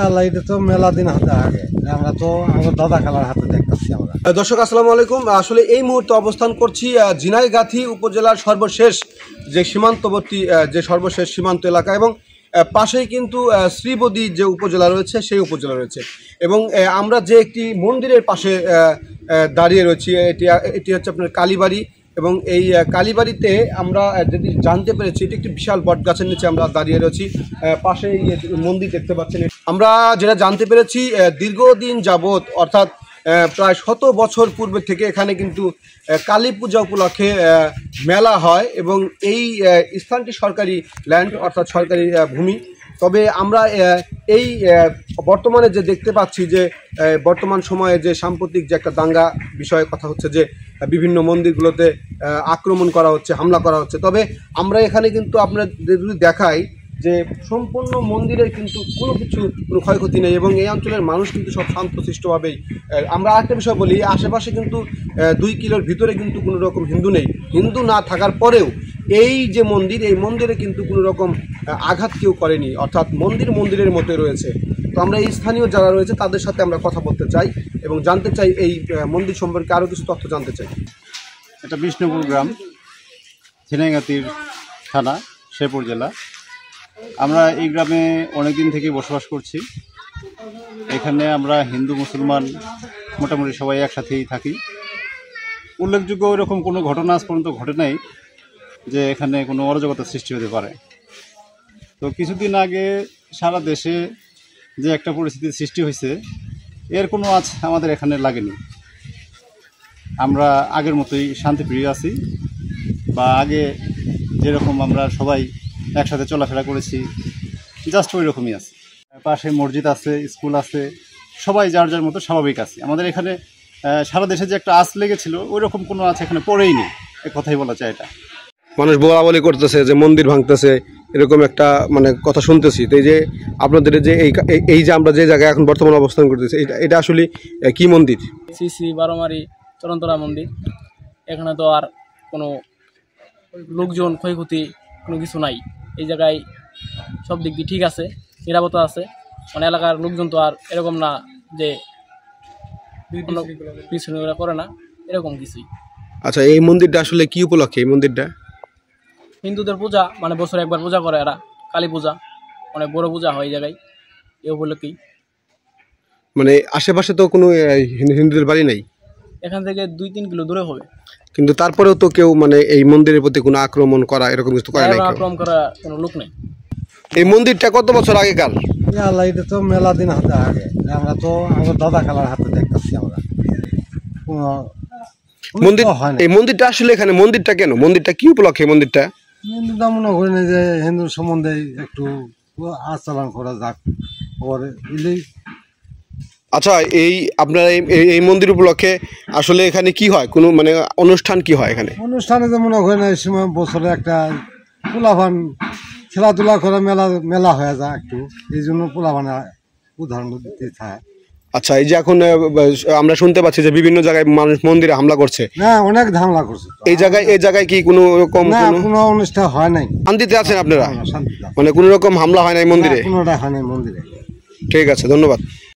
আল্লাহ, এটা তো মেলা দিন হাতে আগে আমরা তো আমাদের দাদা খালার হাতে দেখতেছি আমরা। দর্শক আসসালামু আলাইকুম। আসলে এই মুহূর্তে অবস্থান করছি ঝিনাইগাতি উপজেলার সর্বশেষ যে সীমান্তবর্তী যে সর্বশেষ সীমান্ত এলাকা এবং পাশেই কিন্তু শ্রীবদী যে উপজেলা রয়েছে সেই উপজেলা রয়েছে এবং আমরা যে একটি মন্দিরের পাশে দাঁড়িয়ে রয়েছি এটি হচ্ছে আপনার কালীবাড়ি এবং এই কালীবাড়িতে আমরা যদি জানতে পেরেছি এটি একটি বিশাল বটগাছের নিচে আমরা দাঁড়িয়ে রয়েছি, পাশে মন্দির দেখতে পাচ্ছেন। আমরা যেটা জানতে পেরেছি দীর্ঘদিন যাবৎ অর্থাৎ প্রায় 100 বছর পূর্বে থেকে এখানে কিন্তু কালী পূজা উপলক্ষে মেলা হয় এবং এই স্থানটি সরকারি ল্যান্ড অর্থাৎ সরকারি ভূমি। তবে আমরা এই বর্তমানে যে দেখতে পাচ্ছি যে বর্তমান সময়ে যে সাম্প্রতিক যে একটা দাঙ্গা বিষয়ে কথা হচ্ছে যে বিভিন্ন মন্দিরগুলোতে আক্রমণ করা হচ্ছে, হামলা করা হচ্ছে। তবে আমরা এখানে কিন্তু আপনাদের যদি দেখাই যে সম্পূর্ণ মন্দিরের কিন্তু কোনো ক্ষয়ক্ষতি নেই এবং এই অঞ্চলের মানুষ কিন্তু সব শান্তশিষ্টভাবেই। আমরা আরেকটা বিষয় বলি, আশেপাশে কিন্তু 2 কিলোর ভিতরে কিন্তু কোনো রকম হিন্দু নেই। হিন্দু না থাকার পরেও এই যে মন্দির, এই মন্দিরে কিন্তু কোনো রকম আঘাত কেউ করেনি, অর্থাৎ মন্দিরের মতো রয়েছে। তো আমরা এই স্থানীয় যারা রয়েছে তাদের সাথে আমরা কথা বলতে চাই এবং জানতে চাই এই মন্দির সম্পর্কে আরও কিছু তথ্য জানতে চাই। এটা বিষ্ণুপুর গ্রাম, ঝিনাইগাতির থানা, শেরপুর জেলা। আমরা এই গ্রামে অনেকদিন থেকে বসবাস করছি। এখানে আমরা হিন্দু মুসলমান মোটামুটি সবাই একসাথেই থাকি। উল্লেখযোগ্য এরকম কোনো ঘটনা আজ পর্যন্ত ঘটে নাই যে এখানে কোনো অরাজকতার সৃষ্টি হতে পারে। তো কিছুদিন আগে সারা দেশে যে একটা পরিস্থিতির সৃষ্টি হয়েছে এর কোনো আজ আমাদের এখানে লাগেনি। আমরা আগের মতোই শান্তিপ্রিয় আছি, বা আগে যেরকম আমরা সবাই একসাথে চলাফেরা করেছি জাস্ট ওই রকমই আছে। পাশে মসজিদ আছে, স্কুল আছে, সবাই যার যার মতো স্বাভাবিক আছে। আমাদের এখানে সারা দেশে যে একটা আঁচ লেগেছিল ওই রকম কোনো আঁচ এখানে পড়েই নেই, এ কথাই বলা চাই। এটা মানুষ বলাবলি করতেছে যে মন্দির ভাঙতেছে, এরকম একটা কথা শুনতেছি। তো এই যে আপনাদের যে এই যে আমরা যে জায়গায় এখন বর্তমানে অবস্থান করতেছি এটা আসলে কি মন্দির? শ্রী শ্রী বারোমারি চরণতলা মন্দির। এখানে তো আর কোনো লোকজন ক্ষয়ক্ষতি কোনো কিছু নাই। এই জায়গায় সব দিক দিয়ে ঠিক আছে, নিরাপত্তা আছে। মানে এলাকার লোকজন তো আর এরকম না যে বিশৃঙ্খলা করে না, এরকম কিছুই। আচ্ছা, এই মন্দিরটা আসলে কি উপলক্ষে? এই মন্দিরটা হিন্দুদের পূজা, মানে বছরে একবার পূজা করে এরা, কালী পূজা, অনেক বড় পূজা হয় এই জায়গায়, এই উপলক্ষেই। মানে আশেপাশে তো কোনো হিন্দুদের বাড়ি নাই, এখান থেকে 2-3 কিলো দূরে হবে। কিন্তু তারপরেও তো কেউ এই মন্দিরের প্রতি কোনো আক্রমণ করা এরকম কিছু করে নাই? আক্রমণ করা কোনো লোক নেই। এই মন্দিরটা কত বছর আগেকার? আল্লাহ, এটা তো মেলা দিন হাতে আগে আমরা তো আমাদের দাদা খালার হাতে দেখতেছি আমরা। এই মন্দিরটা আসলে এখানে মন্দিরটা কেন? মন্দিরটা কি উপলক্ষে? মন্দিরটা মনে করি না যে হিন্দুর সম্বন্ধে একটু আচরণ করা যাক। আচ্ছা, আপনার এই মন্দির উপলক্ষে আসলে এখানে কি হয়? কোনো অনুষ্ঠান কি হয় এখানে? অনুষ্ঠানে যে মনে করেন এই সময় বছরে একটা পোলাভান খেলাধুলা করে মেলা হয়ে যায় একটু, এই জন্য পোলাভানে উদাহরণ দিতে চায়। আচ্ছা, এই যে এখন আমরা শুনতে পাচ্ছি যে বিভিন্ন জায়গায় মানুষ মন্দিরে হামলা করছে। হ্যাঁ, অনেক হামলা করছে। এই জায়গায় কি কোনো রকম কোনো অনুষ্ঠান হয় নাই? শান্তিতে আছেন আপনারা? কোনো রকম হামলা হয় নাই মন্দিরে? কোনোটা হয় নাই মন্দিরে। ঠিক আছে, ধন্যবাদ।